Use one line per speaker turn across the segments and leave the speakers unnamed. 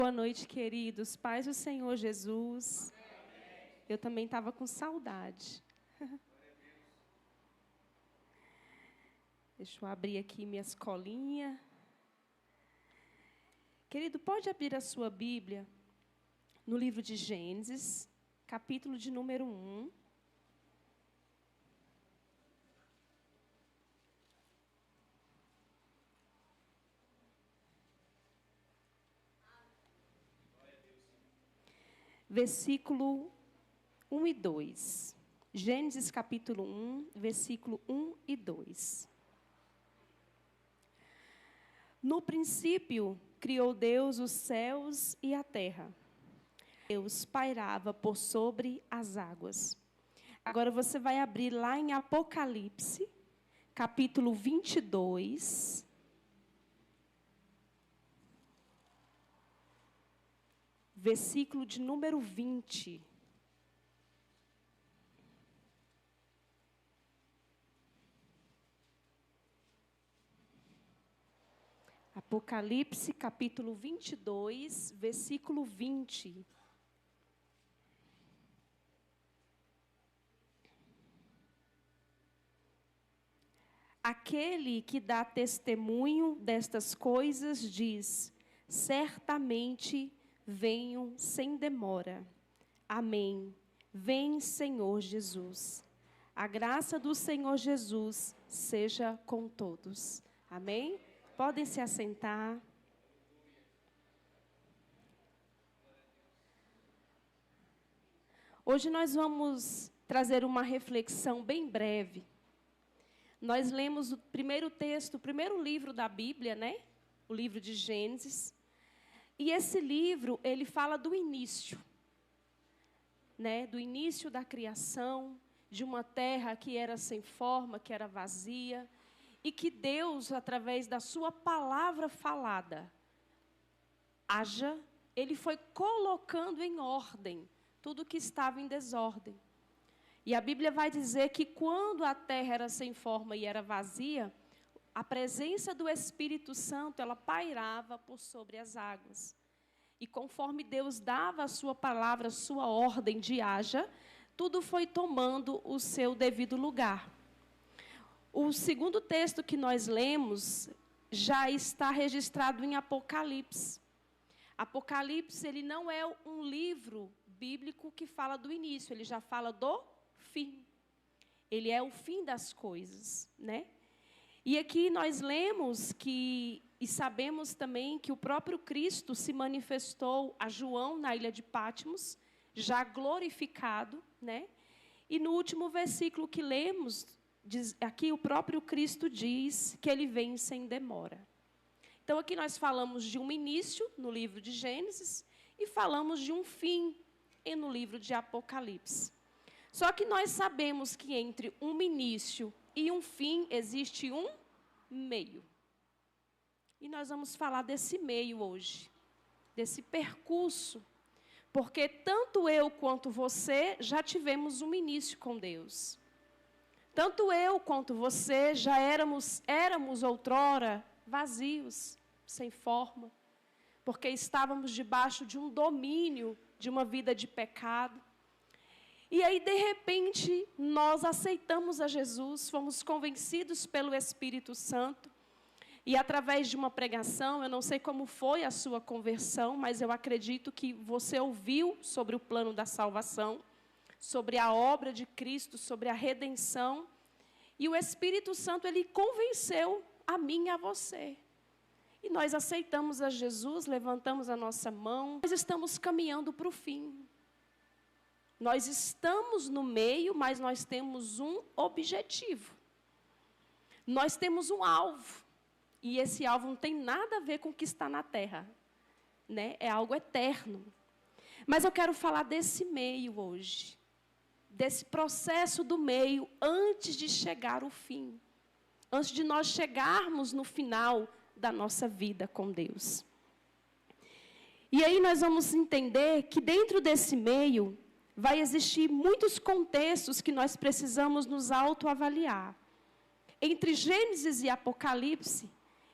Boa noite, queridos. Paz do Senhor Jesus. Eu também estava com saudade. Deixa eu abrir aqui minhas colinhas. Querido, pode abrir a sua Bíblia no livro de Gênesis, capítulo de número 1. Versículo 1 e 2. Gênesis capítulo 1, versículo 1 e 2. No princípio, criou Deus os céus e a terra. Deus pairava por sobre as águas. Agora você vai abrir lá em Apocalipse, capítulo 22. Versículo de número 20. Apocalipse, capítulo 22, versículo 20. Aquele que dá testemunho destas coisas diz: certamente venho sem demora. Amém. Vem, Senhor Jesus. A graça do Senhor Jesus seja com todos. Amém? Podem se assentar. Hoje nós vamos trazer uma reflexão bem breve. Nós lemos o primeiro texto, o primeiro livro da Bíblia, né? O livro de Gênesis. E esse livro, ele fala do início, né? Do início da criação, de uma terra que era sem forma, que era vazia, e que Deus, através da sua palavra falada, haja, ele foi colocando em ordem tudo que estava em desordem. E a Bíblia vai dizer que quando a terra era sem forma e era vazia, a presença do Espírito Santo, ela pairava por sobre as águas. E conforme Deus dava a sua palavra, a sua ordem de haja, tudo foi tomando o seu devido lugar. O segundo texto que nós lemos já está registrado em Apocalipse. Apocalipse, ele não é um livro bíblico que fala do início, ele já fala do fim. Ele é o fim das coisas, né? E aqui nós lemos que, e sabemos também que o próprio Cristo se manifestou a João na ilha de Patmos, já glorificado, né? E no último versículo que lemos, aqui o próprio Cristo diz que ele vem sem demora. Então aqui nós falamos de um início no livro de Gênesis e falamos de um fim no livro de Apocalipse. Só que nós sabemos que entre um início e um fim existe um meio. E nós vamos falar desse meio hoje, desse percurso, porque tanto eu quanto você já tivemos um início com Deus. Tanto eu quanto você já éramos outrora vazios, sem forma, porque estávamos debaixo de um domínio, de uma vida de pecado. E aí, de repente, nós aceitamos a Jesus, fomos convencidos pelo Espírito Santo. E através de uma pregação, eu não sei como foi a sua conversão, mas eu acredito que você ouviu sobre o plano da salvação, sobre a obra de Cristo, sobre a redenção. E o Espírito Santo, ele convenceu a mim e a você. E nós aceitamos a Jesus, levantamos a nossa mão, nós estamos caminhando para o fim. Nós estamos no meio, mas nós temos um objetivo. Nós temos um alvo. E esse alvo não tem nada a ver com o que está na terra, né? É algo eterno. Mas eu quero falar desse meio hoje. Desse processo do meio antes de chegar ao fim. Antes de nós chegarmos no final da nossa vida com Deus. E aí nós vamos entender que dentro desse meio vai existir muitos contextos que nós precisamos nos autoavaliar. Entre Gênesis e Apocalipse,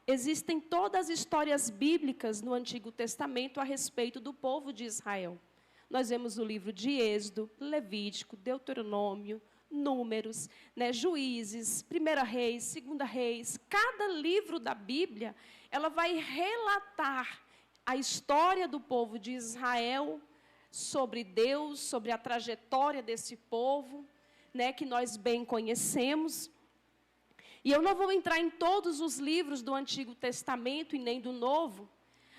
existem todas as histórias bíblicas no Antigo Testamento a respeito do povo de Israel. Nós vemos o livro de Êxodo, Levítico, Deuteronômio, Números, né, Juízes, 1 Reis, 2 Reis. Cada livro da Bíblia, ela vai relatar a história do povo de Israel, sobre Deus, sobre a trajetória desse povo, né, que nós bem conhecemos. E eu não vou entrar em todos os livros do Antigo Testamento e nem do Novo,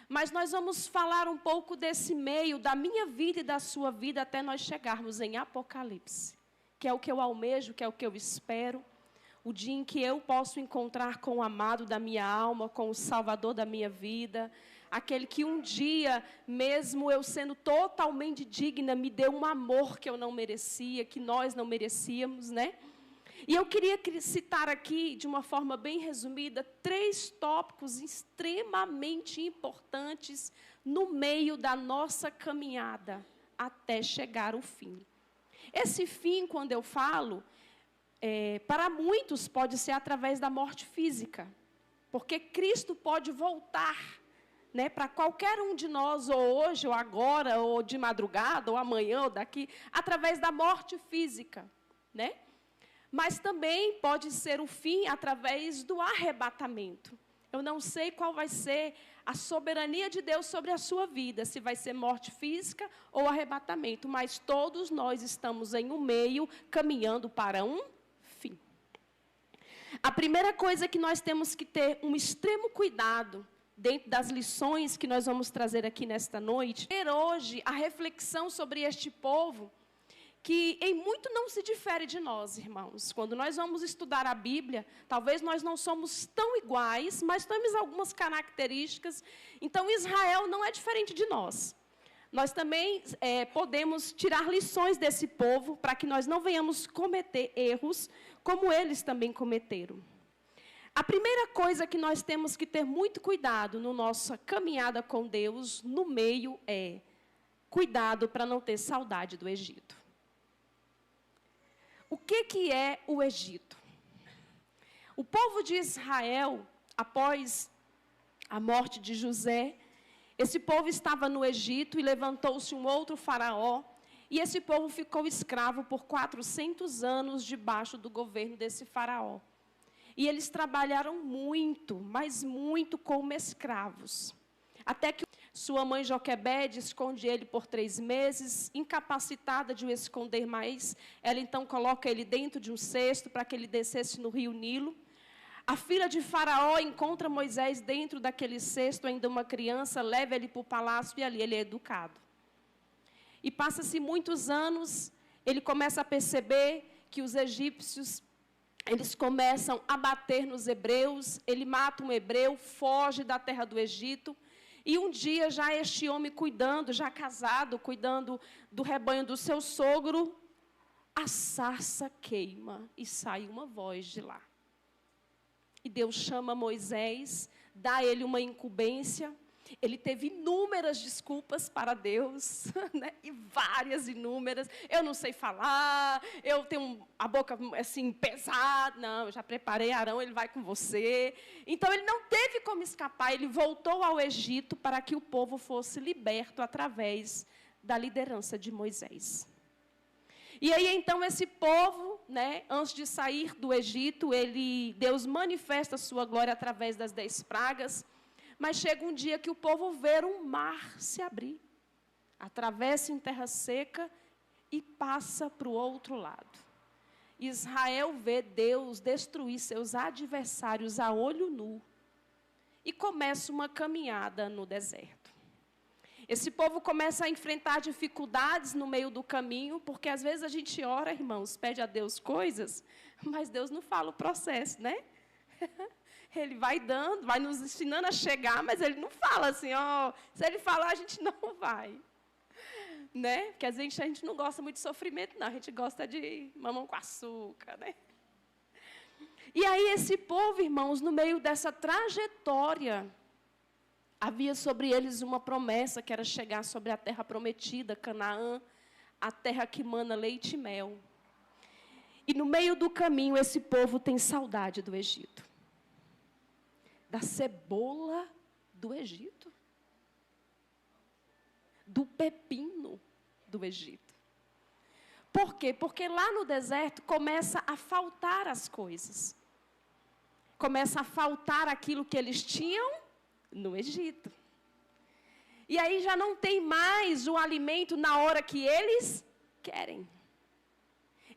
mas nós vamos falar um pouco desse meio, da minha vida e da sua vida, até nós chegarmos em Apocalipse, que é o que eu almejo, que é o que eu espero, o dia em que eu posso encontrar com o amado da minha alma, com o Salvador da minha vida, aquele que um dia, mesmo eu sendo totalmente digna, me deu um amor que eu não merecia, que nós não merecíamos, né? E eu queria citar aqui, de uma forma bem resumida, 3 tópicos extremamente importantes no meio da nossa caminhada até chegar ao fim. Esse fim, quando eu falo, para muitos pode ser através da morte física, porque Cristo pode voltar, né, para qualquer um de nós, ou hoje, ou agora, ou de madrugada, ou amanhã, ou daqui, através da morte física, né? Mas também pode ser o fim através do arrebatamento. Eu não sei qual vai ser a soberania de Deus sobre a sua vida, se vai ser morte física ou arrebatamento, mas todos nós estamos em um meio, caminhando para um fim. A primeira coisa que nós temos que ter um extremo cuidado, dentro das lições que nós vamos trazer aqui nesta noite, ter hoje a reflexão sobre este povo, que em muito não se difere de nós, irmãos. Quando nós vamos estudar a Bíblia, talvez nós não somos tão iguais, mas temos algumas características. Então, Israel não é diferente de nós. Nós também podemos tirar lições desse povo, para que nós não venhamos cometer erros, como eles também cometeram. A primeira coisa que nós temos que ter muito cuidado na nossa caminhada com Deus, no meio, é cuidado para não ter saudade do Egito. O que é o Egito? O povo de Israel, após a morte de José, esse povo estava no Egito e levantou-se um outro faraó, e esse povo ficou escravo por 400 anos debaixo do governo desse faraó. E eles trabalharam muito, mas muito como escravos. Até que sua mãe Joquebede esconde ele por 3 meses, incapacitada de o esconder mais. Ela então coloca ele dentro de um cesto para que ele descesse no rio Nilo. A filha de Faraó encontra Moisés dentro daquele cesto, ainda uma criança, leva ele para o palácio e ali ele é educado. E passa-se muitos anos, ele começa a perceber que os egípcios, eles começam a bater nos hebreus, ele mata um hebreu, foge da terra do Egito. E um dia, já este homem cuidando, já casado, cuidando do rebanho do seu sogro, a sarça queima e sai uma voz de lá. E Deus chama Moisés, dá a ele uma incumbência. Ele teve inúmeras desculpas para Deus, né? E várias, inúmeras. Eu não sei falar, eu tenho a boca assim pesada. Não, eu já preparei Arão, ele vai com você. Então, ele não teve como escapar, ele voltou ao Egito para que o povo fosse liberto através da liderança de Moisés. E aí, então, esse povo, né, antes de sair do Egito, Deus manifesta a sua glória através das 10 pragas. Mas chega um dia que o povo vê um mar se abrir, atravessa em terra seca e passa para o outro lado. Israel vê Deus destruir seus adversários a olho nu e começa uma caminhada no deserto. Esse povo começa a enfrentar dificuldades no meio do caminho, porque às vezes a gente ora, irmãos, pede a Deus coisas, mas Deus não fala o processo, né? Ele vai dando, vai nos ensinando a chegar, mas ele não fala assim, ó, se ele falar, a gente não vai. Né? Porque às vezes a gente não gosta muito de sofrimento, não. A gente gosta de mamão com açúcar, né? E aí esse povo, irmãos, no meio dessa trajetória, havia sobre eles uma promessa que era chegar sobre a terra prometida, Canaã, a terra que mana leite e mel. E no meio do caminho, esse povo tem saudade do Egito. da cebola do Egito, do pepino do Egito. Por quê? Porque lá no deserto começa a faltar as coisas. Começa a faltar aquilo que eles tinham no Egito. E aí já não tem mais o alimento na hora que eles querem.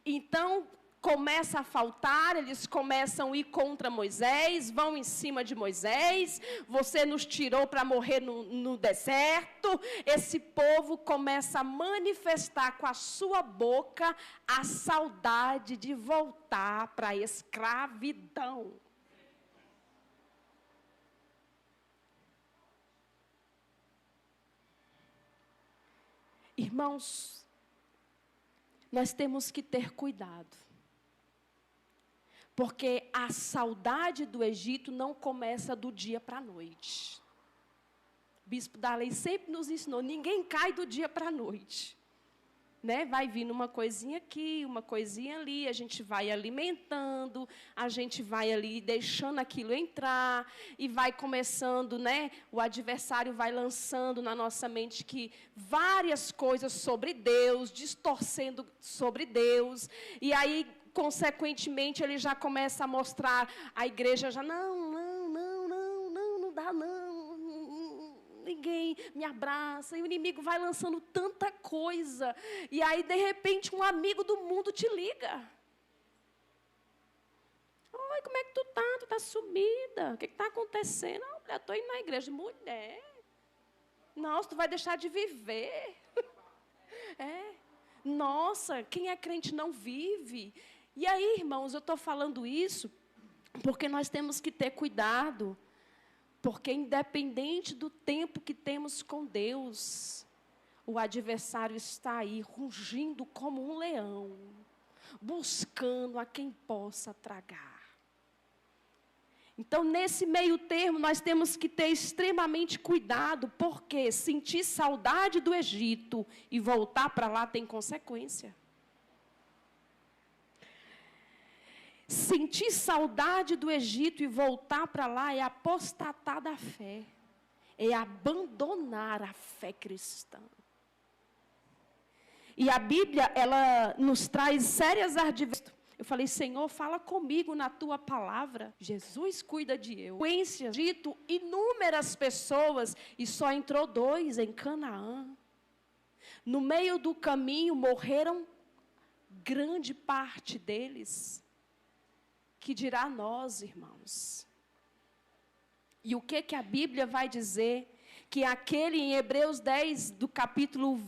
Então, começa a faltar, eles começam a ir contra Moisés, vão em cima de Moisés, você nos tirou para morrer no deserto. Esse povo começa a manifestar com a sua boca a saudade de voltar para a escravidão. Irmãos, nós temos que ter cuidado. Porque a saudade do Egito não começa do dia para a noite. O bispo da lei sempre nos ensinou, ninguém cai do dia para a noite. Né? Vai vindo uma coisinha aqui, uma coisinha ali, a gente vai alimentando, a gente vai ali deixando aquilo entrar, e vai começando, né? O adversário vai lançando na nossa mente que várias coisas sobre Deus, distorcendo sobre Deus, e aí, consequentemente, ele já começa a mostrar, a igreja já, não dá não, ninguém me abraça, e o inimigo vai lançando tanta coisa, e aí, de repente, um amigo do mundo te liga. Oi, como é que tu tá? Tu tá sumida, o que está acontecendo? Não, mulher, estou indo na igreja. Mulher, nossa, tu vai deixar de viver. Nossa, quem é crente não vive. E aí, irmãos, eu estou falando isso porque nós temos que ter cuidado, porque independente do tempo que temos com Deus, o adversário está aí, rugindo como um leão, buscando a quem possa tragar. Então, nesse meio termo, nós temos que ter extremamente cuidado, porque sentir saudade do Egito e voltar para lá tem consequência. Sentir saudade do Egito e voltar para lá é apostatar da fé, é abandonar a fé cristã. E a Bíblia, ela nos traz sérias adversidades. Eu falei, Senhor, fala comigo na tua palavra. Jesus cuida de eu. Dito inúmeras pessoas e só entrou 2 em Canaã. No meio do caminho morreram grande parte deles. Que dirá nós, irmãos? E o que a Bíblia vai dizer? Que aquele em Hebreus 10, do capítulo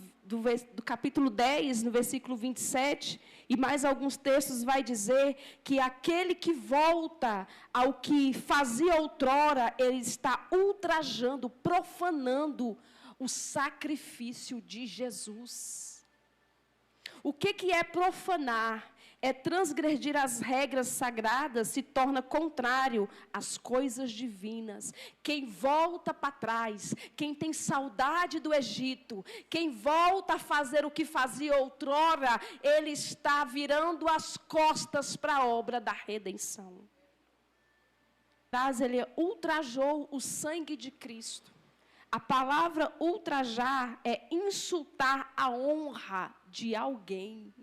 10, no versículo 27, e mais alguns textos vai dizer que aquele que volta ao que fazia outrora, ele está ultrajando, profanando o sacrifício de Jesus. O que é profanar? É transgredir as regras sagradas, se torna contrário às coisas divinas. Quem volta para trás, quem tem saudade do Egito, quem volta a fazer o que fazia outrora, ele está virando as costas para a obra da redenção. Ele ultrajou o sangue de Cristo. A palavra ultrajar é insultar a honra de alguém.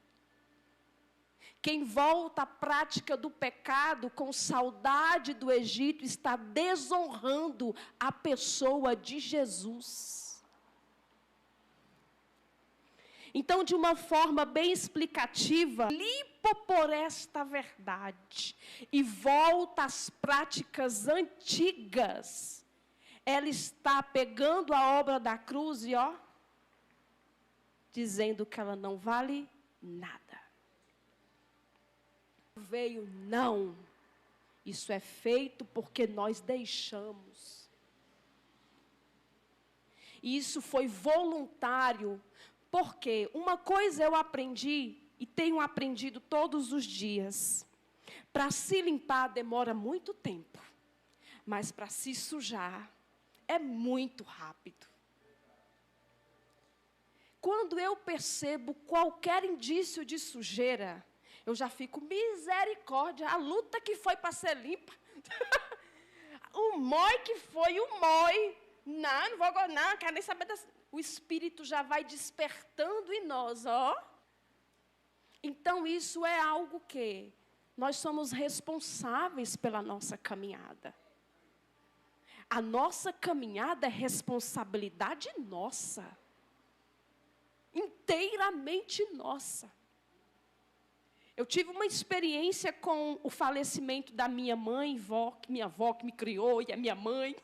Quem volta à prática do pecado com saudade do Egito está desonrando a pessoa de Jesus. Então, de uma forma bem explicativa, limpa por esta verdade e volta às práticas antigas. Ela está pegando a obra da cruz e, dizendo que ela não vale nada. Veio, não. Isso é feito porque nós deixamos. Isso foi voluntário. Porque uma coisa eu aprendi e tenho aprendido todos os dias. Para se limpar demora muito tempo. Mas para se sujar é muito rápido. Quando eu percebo qualquer indício de sujeira, eu já fico, misericórdia, a luta que foi para ser limpa. O moi que foi o moi. Não vou agora, não quero nem saber das... O Espírito já vai despertando em nós, ó. Então, isso é algo que nós somos responsáveis pela nossa caminhada. A nossa caminhada é responsabilidade nossa. Inteiramente nossa. Eu tive uma experiência com o falecimento da minha mãe, minha avó que me criou e a minha mãe.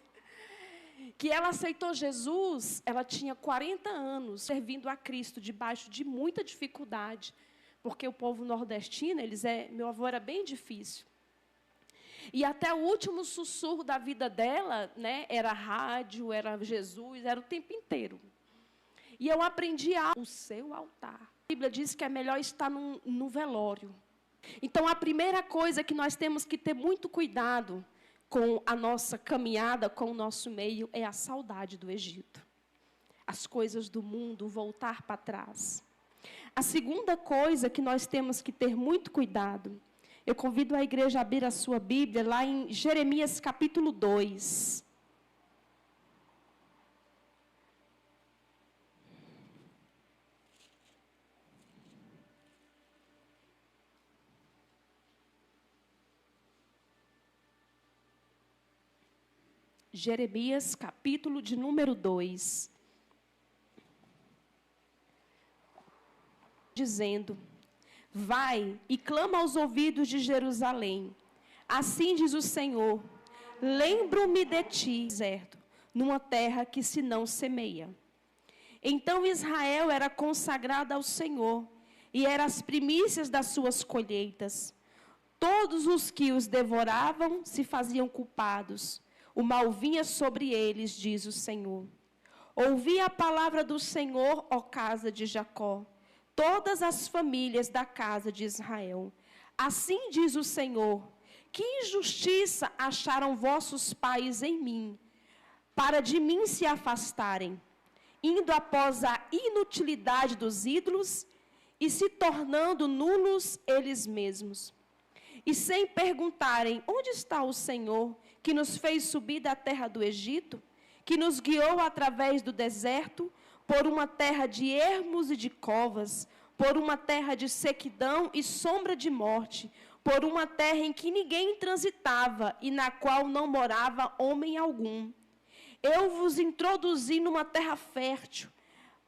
Que ela aceitou Jesus, ela tinha 40 anos, servindo a Cristo, debaixo de muita dificuldade. Porque o povo nordestino, meu avô era bem difícil. E até o último sussurro da vida dela, né, era rádio, era Jesus, era o tempo inteiro. E eu aprendi o seu altar. A Bíblia diz que é melhor estar no velório. Então, a primeira coisa que nós temos que ter muito cuidado com a nossa caminhada, com o nosso meio, é a saudade do Egito. As coisas do mundo, voltar para trás. A segunda coisa que nós temos que ter muito cuidado, eu convido a igreja a abrir a sua Bíblia, lá em Jeremias capítulo 2. Jeremias, capítulo de número 2. Dizendo: vai e clama aos ouvidos de Jerusalém. Assim diz o Senhor: lembro-me de ti, deserto, numa terra que se não semeia. Então Israel era consagrado ao Senhor, e eram as primícias das suas colheitas. Todos os que os devoravam se faziam culpados. O mal vinha sobre eles, diz o Senhor. Ouvi a palavra do Senhor, ó casa de Jacó, todas as famílias da casa de Israel. Assim diz o Senhor: que injustiça acharam vossos pais em mim, para de mim se afastarem, indo após a inutilidade dos ídolos e se tornando nulos eles mesmos. E sem perguntarem: onde está o Senhor, que nos fez subir da terra do Egito, que nos guiou através do deserto, por uma terra de ermos e de covas, por uma terra de sequidão e sombra de morte, por uma terra em que ninguém transitava e na qual não morava homem algum. Eu vos introduzi numa terra fértil,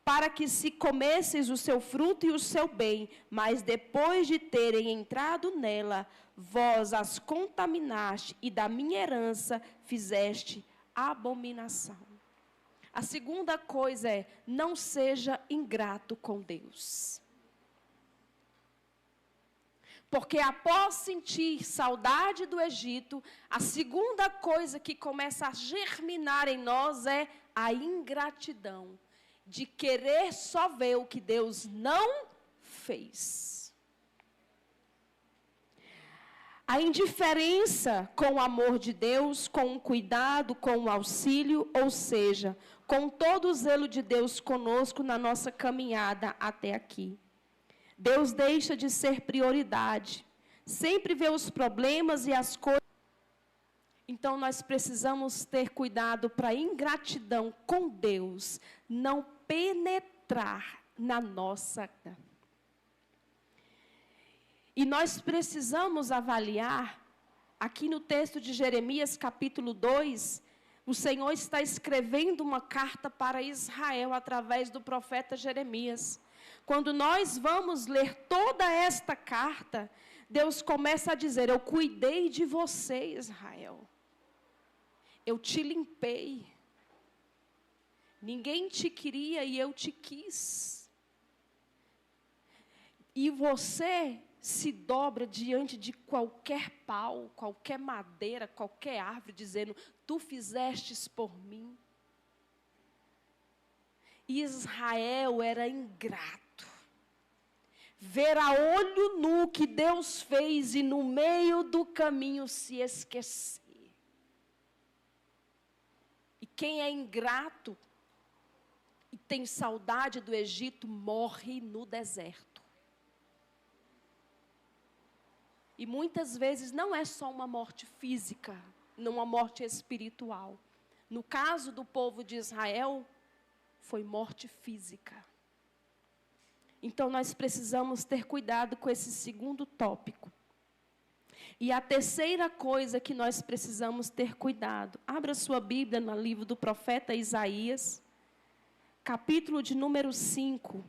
para que se comesseis o seu fruto e o seu bem, mas depois de terem entrado nela, vós as contaminaste e da minha herança fizeste abominação. A segunda coisa é: não seja ingrato com Deus. Porque após sentir saudade do Egito, a segunda coisa que começa a germinar em nós é a ingratidão. De querer só ver o que Deus não fez. A indiferença com o amor de Deus, com o cuidado, com o auxílio, ou seja, com todo o zelo de Deus conosco na nossa caminhada até aqui. Deus deixa de ser prioridade. Sempre vê os problemas e as coisas. Então, nós precisamos ter cuidado para a ingratidão com Deus não penetrar na nossa vida. E nós precisamos avaliar, aqui no texto de Jeremias, capítulo 2, o Senhor está escrevendo uma carta para Israel através do profeta Jeremias. Quando nós vamos ler toda esta carta, Deus começa a dizer: eu cuidei de você, Israel. Eu te limpei. Ninguém te queria e eu te quis. E você se dobra diante de qualquer pau, qualquer madeira, qualquer árvore, dizendo: tu fizestes por mim. Israel era ingrato. Ver a olho nu que Deus fez e no meio do caminho se esquecer. E quem é ingrato e tem saudade do Egito, morre no deserto. E muitas vezes não é só uma morte física, numa morte espiritual. No caso do povo de Israel, foi morte física. Então, nós precisamos ter cuidado com esse segundo tópico. E a terceira coisa que nós precisamos ter cuidado. Abra sua Bíblia no livro do profeta Isaías, capítulo de número 5.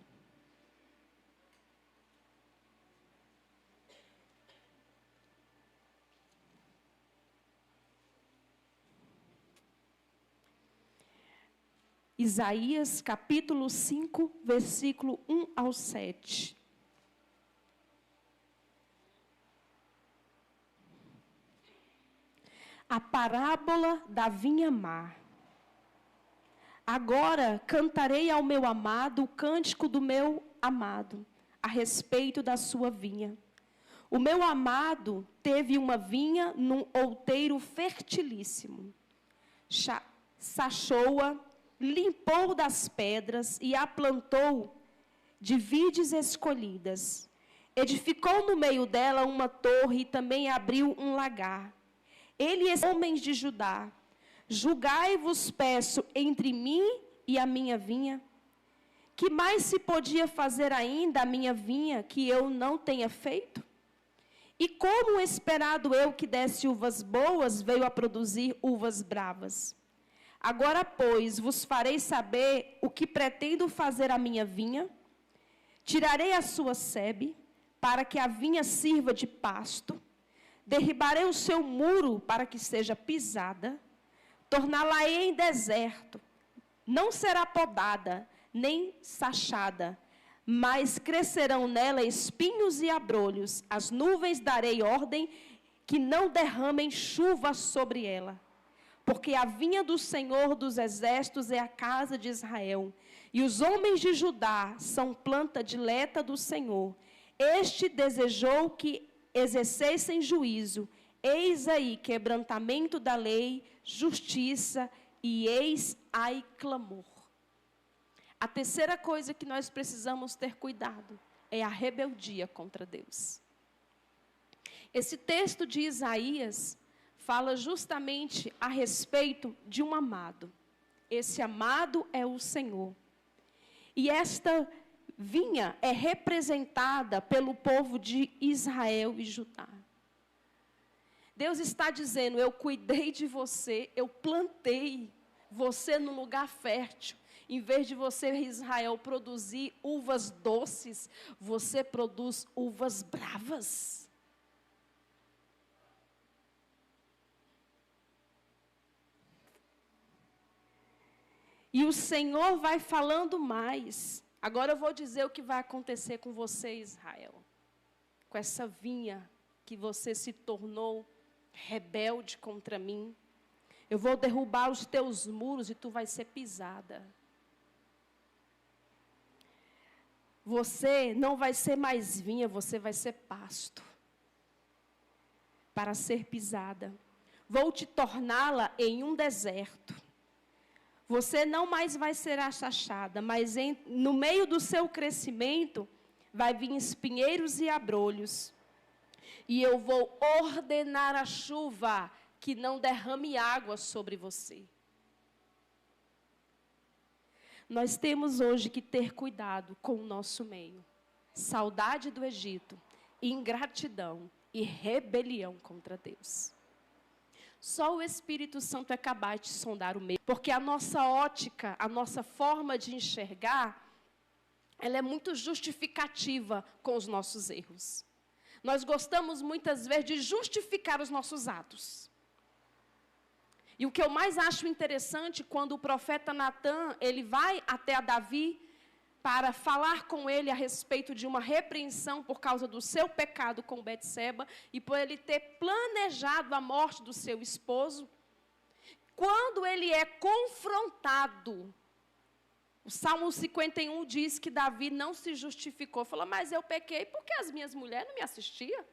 Isaías, capítulo 5, versículo 1 ao 7. A parábola da vinha má. Agora cantarei ao meu amado o cântico do meu amado, a respeito da sua vinha. O meu amado teve uma vinha num outeiro fertilíssimo. Sachou-a, limpou das pedras e a plantou de vides escolhidas. Edificou no meio dela uma torre e também abriu um lagar. Ele, homens de Judá, julgai-vos, peço, entre mim e a minha vinha. Que mais se podia fazer ainda a minha vinha que eu não tenha feito? E como esperado eu que desse uvas boas, veio a produzir uvas bravas. Agora, pois, vos farei saber o que pretendo fazer à minha vinha. Tirarei a sua sebe, para que a vinha sirva de pasto. Derribarei o seu muro, para que seja pisada. Torná-la-ei em deserto. Não será podada, nem sachada, mas crescerão nela espinhos e abrolhos. As nuvens darei ordem, que não derramem chuva sobre ela. Porque a vinha do Senhor dos Exércitos é a casa de Israel, e os homens de Judá são planta dileta do Senhor. Este desejou que exercessem juízo. Eis aí quebrantamento da lei, justiça, e eis aí clamor. A terceira coisa que nós precisamos ter cuidado é a rebeldia contra Deus. Esse texto de Isaías fala justamente a respeito de um amado. Esse amado é o Senhor. E esta vinha é representada pelo povo de Israel e Judá. Deus está dizendo, eu cuidei de você, eu plantei você num lugar fértil. Em vez de você, Israel, produzir uvas doces, você produz uvas bravas. E o Senhor vai falando mais. Agora eu vou dizer o que vai acontecer com você, Israel. Com essa vinha que você se tornou rebelde contra mim. Eu vou derrubar os teus muros e tu vai ser pisada. Você não vai ser mais vinha, você vai ser pasto. Para ser pisada. Vou te torná-la em um deserto. Você não mais vai ser achachada, mas no meio do seu crescimento, vai vir espinheiros e abrolhos. E eu vou ordenar a chuva, que não derrame água sobre você. Nós temos hoje que ter cuidado com o nosso meio. Saudade do Egito, ingratidão e rebelião contra Deus. Só o Espírito Santo é capaz de sondar o meio. Porque a nossa ótica, a nossa forma de enxergar, ela é muito justificativa com os nossos erros. Nós gostamos muitas vezes de justificar os nossos atos. E o que eu mais acho interessante, quando o profeta Natã, ele vai até Davi para falar com ele a respeito de uma repreensão por causa do seu pecado com Betseba e por ele ter planejado a morte do seu esposo. Quando ele é confrontado, o Salmo 51 diz que Davi não se justificou. Falou, mas eu pequei porque as minhas mulheres não me assistiam.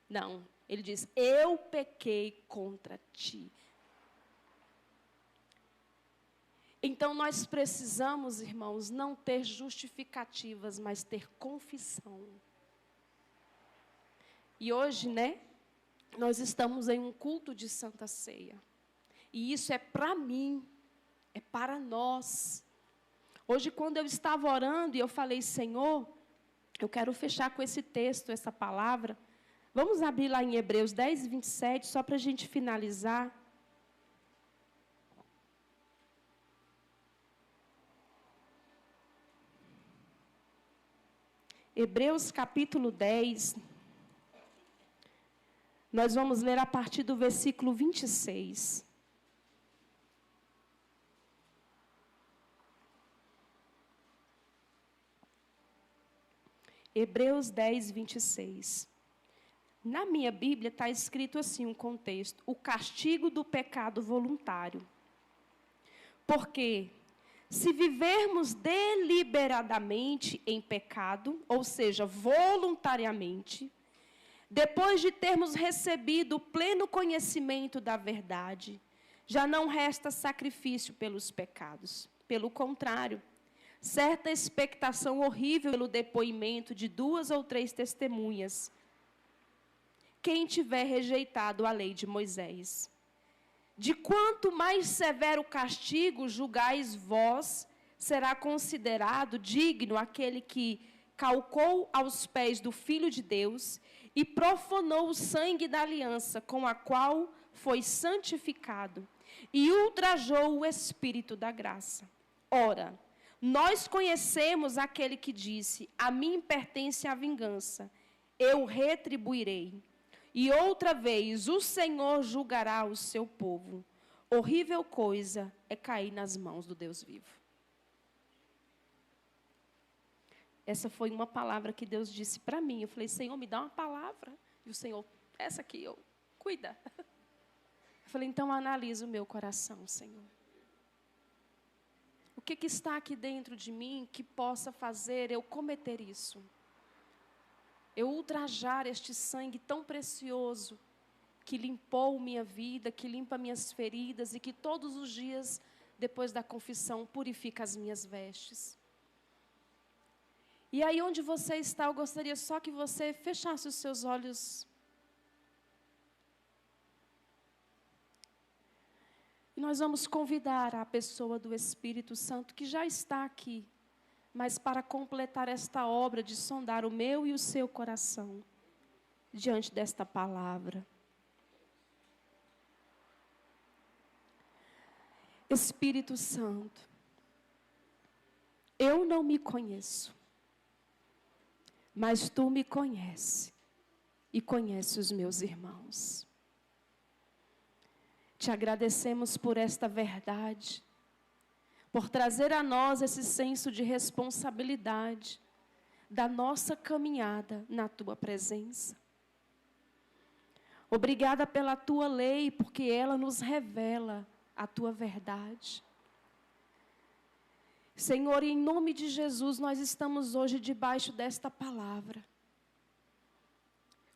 Não, ele diz, eu pequei contra ti. Então, nós precisamos, irmãos, não ter justificativas, mas ter confissão. E hoje, nós estamos em um culto de Santa Ceia. E isso é para mim, é para nós. Hoje, quando eu estava orando e eu falei, Senhor, eu quero fechar com esse texto, essa palavra. Vamos abrir lá em Hebreus 10, 27, só para a gente finalizar. Hebreus capítulo 10, nós vamos ler a partir do versículo 26. Hebreus 10, 26. Na minha Bíblia está escrito assim um contexto: o castigo do pecado voluntário. Porque se vivermos deliberadamente em pecado, ou seja, voluntariamente, depois de termos recebido o pleno conhecimento da verdade, já não resta sacrifício pelos pecados. Pelo contrário, certa expectação horrível pelo depoimento de 2 ou 3 testemunhas, quem tiver rejeitado a lei de Moisés. De quanto mais severo castigo julgais vós, será considerado digno aquele que calcou aos pés do Filho de Deus e profanou o sangue da aliança com a qual foi santificado e ultrajou o Espírito da graça. Ora, nós conhecemos aquele que disse, a mim pertence a vingança, eu retribuirei. E outra vez o Senhor julgará o seu povo. Horrível coisa é cair nas mãos do Deus vivo. Essa foi uma palavra que Deus disse para mim. Eu falei, Senhor, me dá uma palavra. E o Senhor, essa aqui, cuida. Eu falei, então analisa o meu coração, Senhor. O que está aqui dentro de mim que possa fazer eu cometer isso? Eu ultrajar este sangue tão precioso, que limpou minha vida, que limpa minhas feridas e que todos os dias, depois da confissão, purifica as minhas vestes. E aí onde você está, eu gostaria só que você fechasse os seus olhos. E nós vamos convidar a pessoa do Espírito Santo que já está aqui, mas para completar esta obra de sondar o meu e o seu coração, diante desta palavra. Espírito Santo, eu não me conheço, mas Tu me conheces e conheces os meus irmãos. Te agradecemos por esta verdade, por trazer a nós esse senso de responsabilidade da nossa caminhada na Tua presença. Obrigada pela Tua lei, porque ela nos revela a Tua verdade. Senhor, em nome de Jesus, nós estamos hoje debaixo desta palavra.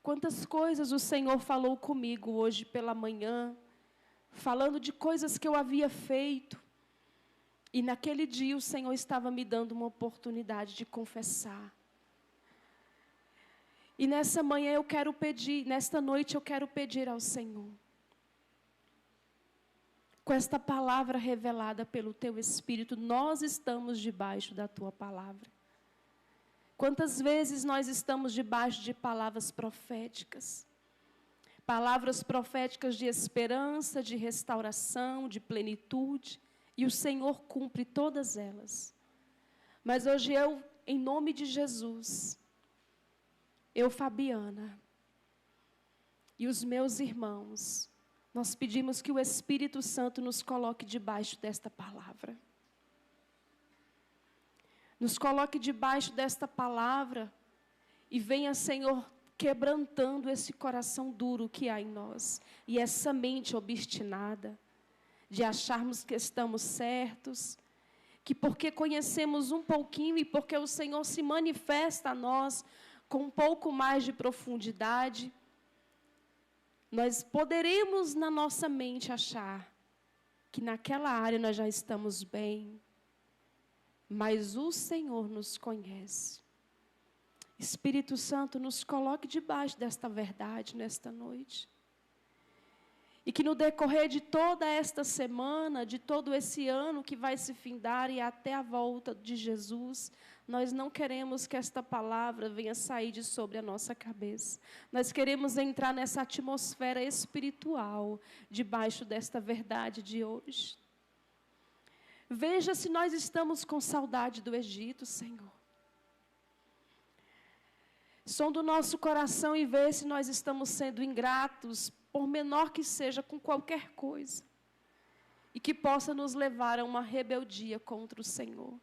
Quantas coisas o Senhor falou comigo hoje pela manhã, falando de coisas que eu havia feito. E naquele dia o Senhor estava me dando uma oportunidade de confessar. E nessa manhã eu quero pedir, nesta noite eu quero pedir ao Senhor, com esta palavra revelada pelo Teu Espírito, nós estamos debaixo da Tua palavra. Quantas vezes nós estamos debaixo de palavras proféticas? Palavras proféticas de esperança, de restauração, de plenitude. E o Senhor cumpre todas elas. Mas hoje eu, em nome de Jesus, eu, Fabiana, e os meus irmãos, nós pedimos que o Espírito Santo nos coloque debaixo desta palavra. Nos coloque debaixo desta palavra e venha, Senhor, quebrantando esse coração duro que há em nós. E essa mente obstinada de acharmos que estamos certos, que porque conhecemos um pouquinho e porque o Senhor se manifesta a nós com um pouco mais de profundidade, nós poderemos na nossa mente achar que naquela área nós já estamos bem, mas o Senhor nos conhece. Espírito Santo, nos coloque debaixo desta verdade nesta noite. E que no decorrer de toda esta semana, de todo esse ano que vai se findar e até a volta de Jesus, nós não queremos que esta palavra venha sair de sobre a nossa cabeça. Nós queremos entrar nessa atmosfera espiritual, debaixo desta verdade de hoje. Veja se nós estamos com saudade do Egito, Senhor. Sonda o nosso coração e vê se nós estamos sendo ingratos, por menor que seja, com qualquer coisa, e que possa nos levar a uma rebeldia contra o Senhor.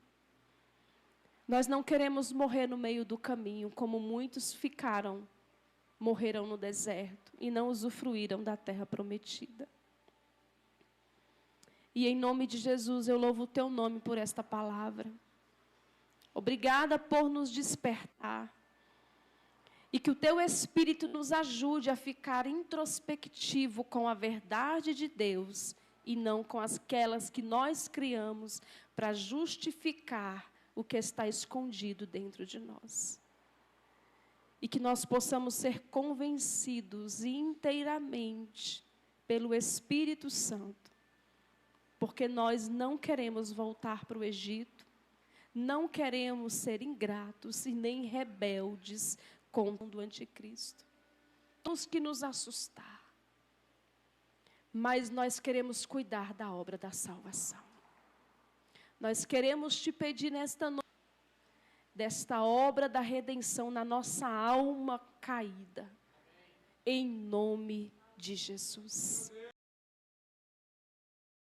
Nós não queremos morrer no meio do caminho, como muitos morreram no deserto, e não usufruíram da terra prometida. E em nome de Jesus, eu louvo o teu nome por esta palavra. Obrigada por nos despertar. E que o teu Espírito nos ajude a ficar introspectivo com a verdade de Deus e não com aquelas que nós criamos para justificar o que está escondido dentro de nós. E que nós possamos ser convencidos inteiramente pelo Espírito Santo, porque nós não queremos voltar para o Egito, não queremos ser ingratos e nem rebeldes contra o anticristo. Temos que nos assustar, mas nós queremos cuidar da obra da salvação. Nós queremos te pedir nesta noite, desta obra da redenção na nossa alma caída, em nome de Jesus.